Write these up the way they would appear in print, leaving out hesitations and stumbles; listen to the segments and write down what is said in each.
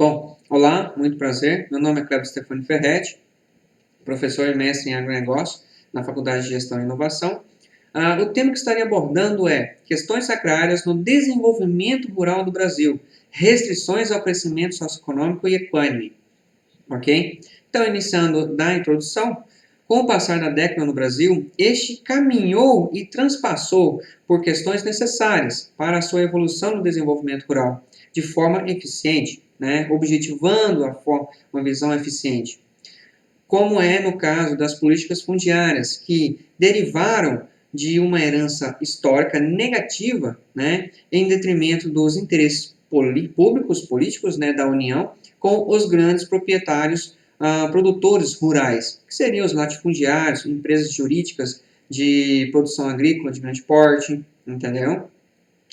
Bom, olá, muito prazer. Meu nome é Cleber Stefani Ferretti, professor e mestre em agronegócio na Faculdade de Gestão e Inovação. O tema que estarei abordando é questões agrárias no desenvolvimento rural do Brasil, restrições ao crescimento socioeconômico e equânime. Ok? Então, iniciando da introdução, com o passar da década no Brasil, este caminhou e transpassou por questões necessárias para a sua evolução no desenvolvimento rural, de forma eficiente, objetivando uma visão eficiente, como é no caso das políticas fundiárias, que derivaram de uma herança histórica negativa, em detrimento dos interesses públicos, políticos, da União, com os grandes proprietários produtores rurais, que seriam os latifundiários, empresas jurídicas de produção agrícola de grande porte, entendeu?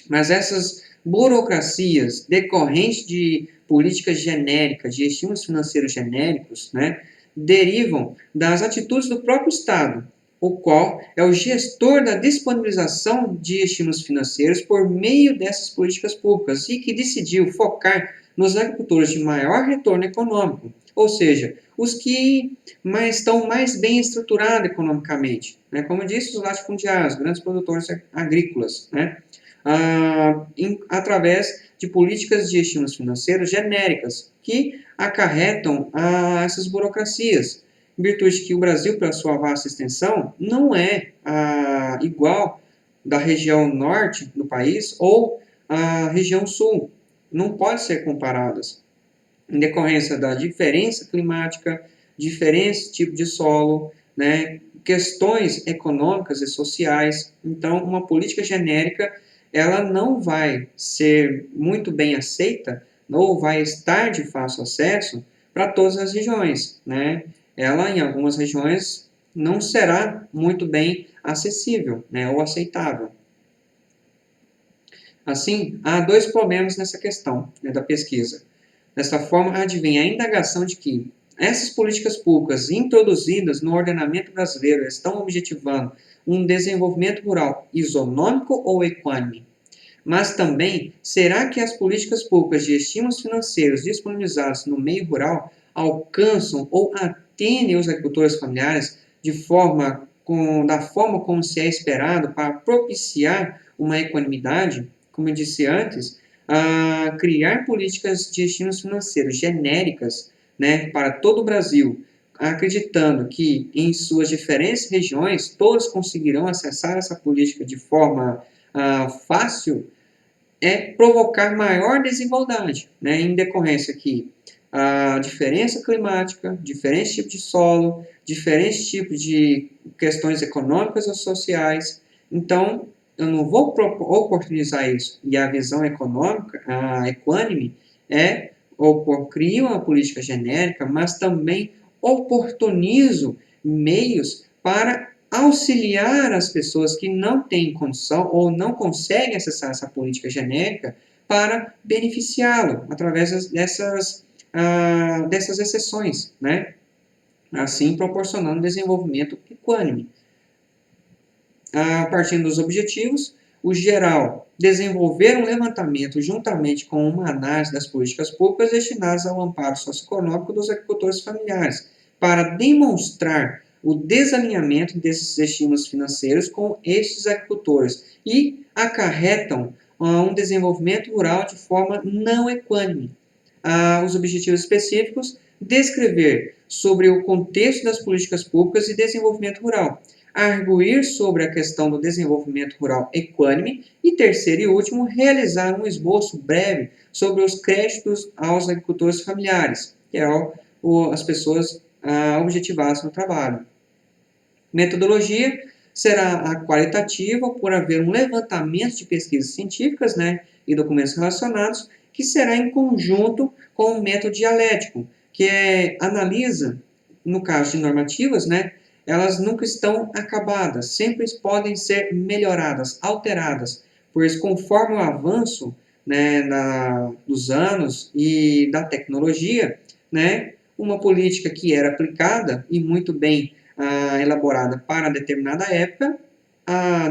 Mas essas burocracias decorrentes de políticas genéricas, de estímulos financeiros genéricos, derivam das atitudes do próprio Estado, o qual é o gestor da disponibilização de estímulos financeiros por meio dessas políticas públicas e que decidiu focar nos agricultores de maior retorno econômico, ou seja, os que estão mais bem estruturados economicamente, como eu disse, os latifundiários, grandes produtores agrícolas, através de políticas de estímulos financeiros genéricas, que acarretam essas burocracias, em virtude que o Brasil, pela sua vasta extensão, não é igual da região norte do país ou a região sul. Não pode ser comparadas, em decorrência da diferença climática, diferentes tipos de solo, questões econômicas e sociais. Então, uma política genérica ela não vai ser muito bem aceita ou vai estar de fácil acesso para todas as regiões, Ela, em algumas regiões, não será muito bem acessível, ou aceitável. Assim, há dois problemas nessa questão da pesquisa. Desta forma, advém a indagação de que essas políticas públicas introduzidas no ordenamento brasileiro estão objetivando um desenvolvimento rural isonômico ou equânime? Mas também, será que as políticas públicas de estímulos financeiros disponibilizados no meio rural alcançam ou atendem os agricultores familiares da forma como se é esperado para propiciar uma equanimidade? Como eu disse antes, criar políticas de estímulos financeiros genéricas, para todo o Brasil, acreditando que em suas diferentes regiões todos conseguirão acessar essa política de forma fácil, é provocar maior desigualdade, em decorrência que a diferença climática, diferentes tipos de solo, diferentes tipos de questões econômicas ou sociais. Então, eu não vou oportunizar isso. E a visão econômica, a equânime, crio uma política genérica, mas também oportunizo meios para auxiliar as pessoas que não têm condição ou não conseguem acessar essa política genérica para beneficiá-lo através dessas exceções, assim proporcionando desenvolvimento equânime. Partindo dos objetivos, o geral, desenvolver um levantamento juntamente com uma análise das políticas públicas destinadas ao amparo socioeconômico dos agricultores familiares, para demonstrar o desalinhamento desses estímulos financeiros com estes agricultores e acarretam um desenvolvimento rural de forma não equânime. Os objetivos específicos, descrever sobre o contexto das políticas públicas e desenvolvimento rural, arguir sobre a questão do desenvolvimento rural equânime e, terceiro e último, realizar um esboço breve sobre os créditos aos agricultores familiares, que é as pessoas objetivadas no trabalho. Metodologia será a qualitativa, por haver um levantamento de pesquisas científicas e documentos relacionados, que será em conjunto com o método dialético, que analisa, no caso de normativas, elas nunca estão acabadas, sempre podem ser melhoradas, alteradas, pois conforme o avanço dos anos e da tecnologia, uma política que era aplicada e muito bem elaborada para determinada época,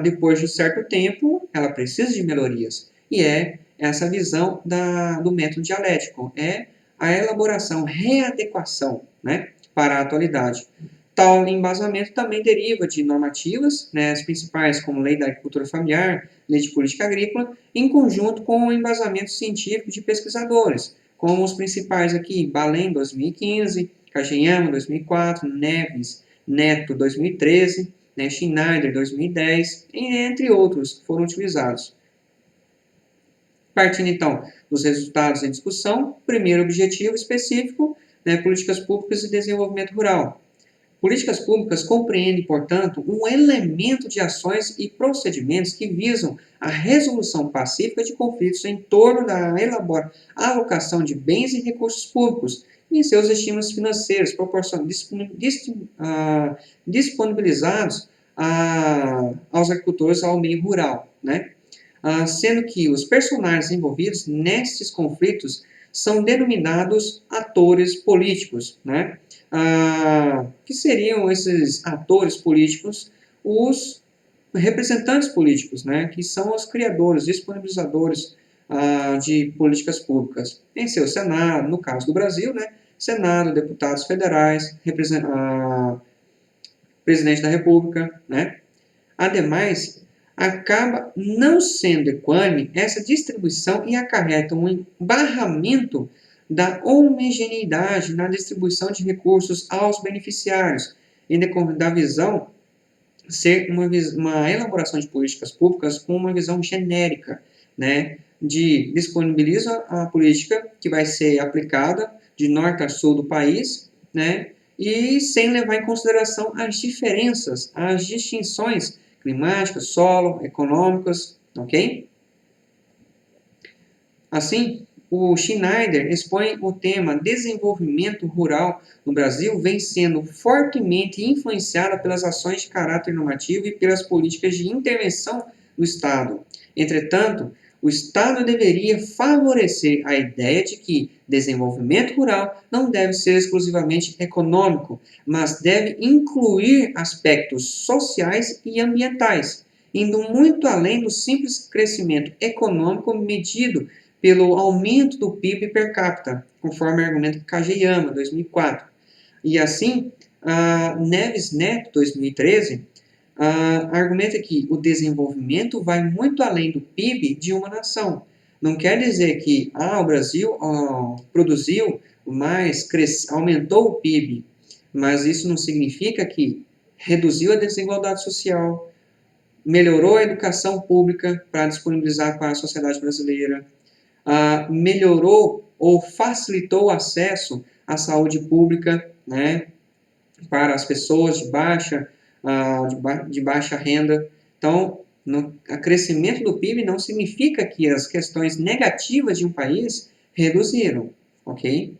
depois de um certo tempo, ela precisa de melhorias. E essa visão do método dialético, a elaboração, readequação, né, para a atualidade. Tal embasamento também deriva de normativas, né, as principais como Lei da Agricultura Familiar, Lei de Política Agrícola, em conjunto com o embasamento científico de pesquisadores, como os principais aqui, Balém, 2015, Kageyama, 2004, Neves, Neto, 2013, né, Schneider, 2010, entre outros, foram utilizados. Partindo, então, dos resultados em discussão, primeiro objetivo específico, né, políticas públicas e desenvolvimento rural. Políticas públicas compreendem, portanto, um elemento de ações e procedimentos que visam a resolução pacífica de conflitos em torno da alocação de bens e recursos públicos e seus estímulos financeiros disponibilizados aos agricultores ao meio rural, né? Sendo que os personagens envolvidos nestes conflitos são denominados atores políticos, né? Que seriam esses atores políticos? Os representantes políticos, né? Que são os criadores, disponibilizadores de políticas públicas. Em seu Senado, no caso do Brasil, né? Senado, deputados federais, presidente da República, né? Ademais, acaba não sendo equânime essa distribuição e acarreta um barramento da homogeneidade na distribuição de recursos aos beneficiários, em decorrência da visão ser uma elaboração de políticas públicas com uma visão genérica, né, de disponibiliza a política que vai ser aplicada de norte a sul do país, né, e sem levar em consideração as diferenças, as distinções climáticas, solo, econômicas, ok? Assim, o Schneider expõe o tema desenvolvimento rural no Brasil vem sendo fortemente influenciado pelas ações de caráter normativo e pelas políticas de intervenção do Estado. Entretanto, o Estado deveria favorecer a ideia de que desenvolvimento rural não deve ser exclusivamente econômico, mas deve incluir aspectos sociais e ambientais, indo muito além do simples crescimento econômico medido pelo aumento do PIB per capita, conforme o argumento de Kageyama, 2004. E assim, Neves Neto, 2013, argumenta que o desenvolvimento vai muito além do PIB de uma nação. Não quer dizer que o Brasil produziu mais, aumentou o PIB, mas isso não significa que reduziu a desigualdade social, melhorou a educação pública para disponibilizar para a sociedade brasileira, melhorou ou facilitou o acesso à saúde pública, né, para as pessoas de baixa renda. Então, o crescimento do PIB não significa que as questões negativas de um país reduziram, ok?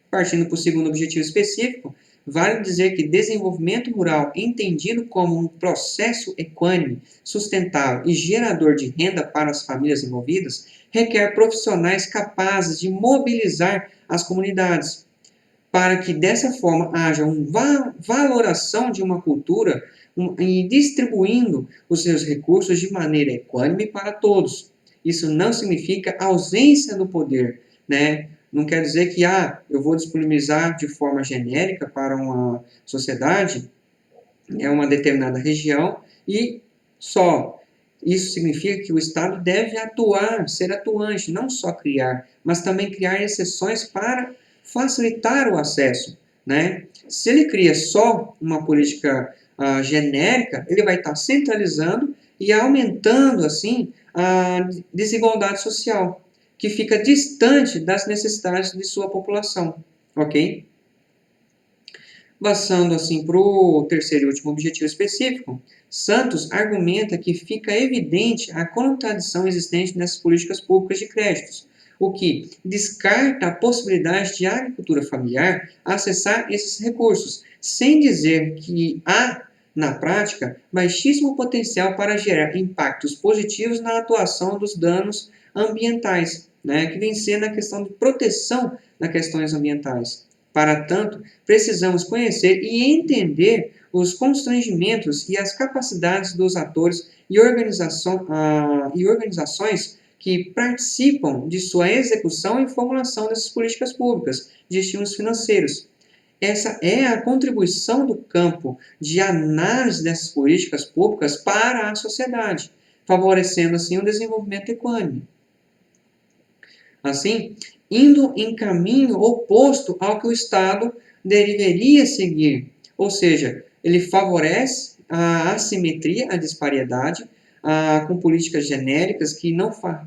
Partindo para o segundo objetivo específico, vale dizer que desenvolvimento rural, entendido como um processo equânime, sustentável e gerador de renda para as famílias envolvidas, requer profissionais capazes de mobilizar as comunidades, para que dessa forma haja uma valoração de uma cultura e distribuindo os seus recursos de maneira equânime para todos. Isso não significa ausência do poder, né? Não quer dizer que eu vou disponibilizar de forma genérica para uma sociedade, uma determinada região, e só. Isso significa que o Estado deve atuar, ser atuante, não só criar, mas também criar exceções para facilitar o acesso, né? Se ele cria só uma política genérica, ele vai estar centralizando e aumentando, assim, a desigualdade social, que fica distante das necessidades de sua população, ok? Passando, assim, para o terceiro e último objetivo específico, Santos argumenta que fica evidente a contradição existente nessas políticas públicas de créditos, o que descarta a possibilidade de a agricultura familiar acessar esses recursos, sem dizer que há, na prática, baixíssimo potencial para gerar impactos positivos na atuação dos danos ambientais, né, que vem sendo a questão de proteção das questões ambientais. Para tanto, precisamos conhecer e entender os constrangimentos e as capacidades dos atores e organizações que participam de sua execução e formulação dessas políticas públicas de estímulos financeiros. Essa é a contribuição do campo de análise dessas políticas públicas para a sociedade, favorecendo assim o desenvolvimento econômico. Assim, indo em caminho oposto ao que o Estado deveria seguir, ou seja, ele favorece a assimetria, a disparidade, com políticas genéricas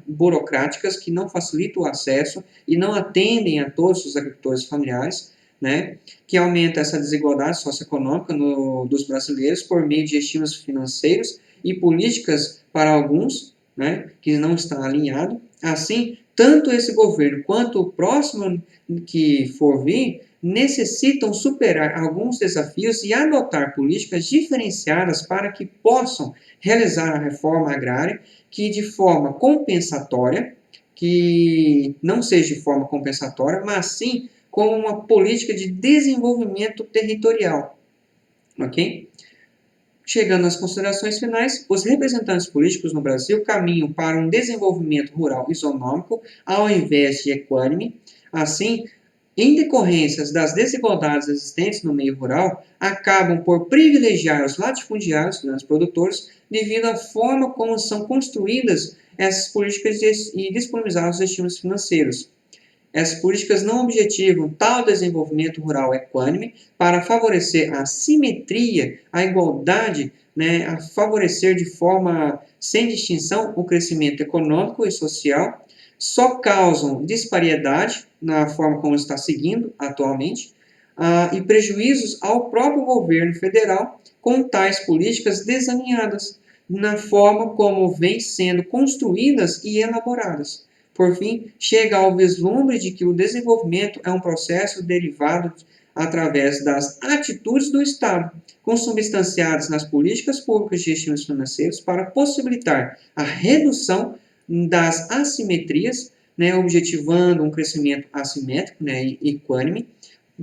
burocráticas que não facilitam o acesso e não atendem a todos os agricultores familiares, né, que aumenta essa desigualdade socioeconômica dos brasileiros por meio de estímulos financeiros e políticas para alguns, né, que não estão alinhados. Assim, tanto esse governo quanto o próximo que for vir necessitam superar alguns desafios e adotar políticas diferenciadas para que possam realizar a reforma agrária que de forma compensatória, que não seja de forma compensatória, mas sim como uma política de desenvolvimento territorial. Ok? Chegando nas considerações finais, os representantes políticos no Brasil caminham para um desenvolvimento rural isonômico ao invés de equânime. Assim, em decorrências das desigualdades existentes no meio rural, acabam por privilegiar os latifundiários, grandes produtores, devido à forma como são construídas essas políticas e disponibilizar os estímulos financeiros. Essas políticas não objetivam tal desenvolvimento rural equânime para favorecer a simetria, a igualdade, né, a favorecer de forma sem distinção o crescimento econômico e social, só causam disparidade na forma como está seguindo atualmente e prejuízos ao próprio governo federal com tais políticas desalinhadas na forma como vêm sendo construídas e elaboradas. Por fim, chega ao vislumbre de que o desenvolvimento é um processo derivado através das atitudes do Estado, consubstanciadas nas políticas públicas de estímulos financeiros para possibilitar a redução das assimetrias, né, objetivando um crescimento assimétrico, né, e equânime,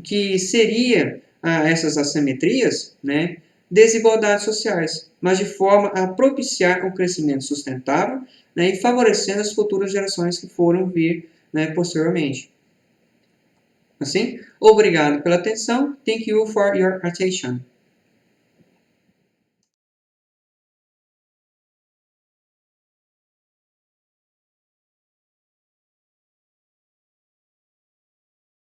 que seria essas assimetrias, né, desigualdades sociais, mas de forma a propiciar um crescimento sustentável, né, e favorecendo as futuras gerações que foram vir, né, posteriormente. Assim, obrigado pela atenção. Thank you for your attention.